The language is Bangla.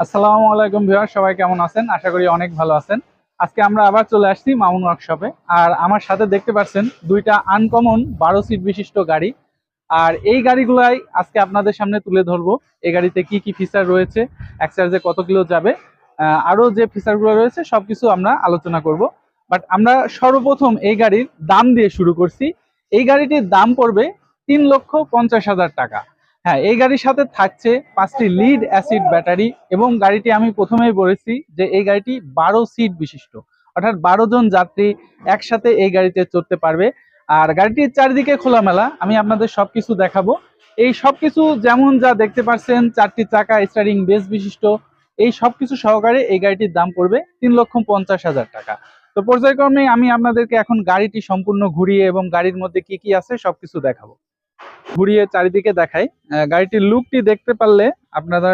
আসসালামু আলাইকুম ভিউয়ার, সবাই কেমন আছেন? আশা করি অনেক ভালো আছেন। আজকে আমরা আবার চলে আসছি মামুন ওয়ার্কশপে। আর আমার সাথে দেখতে পাচ্ছেন দুইটা আনকমন 12 সিট বিশিষ্ট গাড়ি। আর এই গাড়িগুলাই আজকে আপনাদের সামনে তুলে ধরবো। এই গাড়িতে কি কি ফিচার রয়েছে, এক চার্জে কত কিলো যাবে, আরো যে ফিচারগুলো রয়েছে সবকিছু আমরা আলোচনা করব। বাট আমরা সর্বপ্রথম এই গাড়ির দাম দিয়ে শুরু করছি। এই গাড়িটির দাম পড়বে 3,50,000 টাকা। হ্যাঁ, এই গাড়ির সাথে থাকছে 5টি লিড অ্যাসিড ব্যাটারি এবং গাড়িটি আমি প্রথমেই বলেছি যে এই গাড়িটি 12 সিট বিশিষ্ট, অর্থাৎ 12 জন যাত্রী একসাথে এই গাড়িতে চড়তে পারবে। আর গাড়িটির চারিদিকে খোলামেলা, আমি আপনাদের সবকিছু দেখাবো। এই সবকিছু যেমন যা দেখতে পাচ্ছেন, 4টি চাকা, স্টিয়ারিং বেস বিশিষ্ট, এই সবকিছু সহকারে এই গাড়িটির দাম পড়বে 3,50,000 টাকা। তো পর্যায়ক্রমে আমি আপনাদেরকে এখন গাড়িটি সম্পূর্ণ ঘুরিয়ে এবং গাড়ির মধ্যে কি কি আছে সবকিছু দেখাবো। ঘুরিয়ে চারিদিকে দেখাই। গাড়িটির লুকটি দেখতে পারলে আপনারা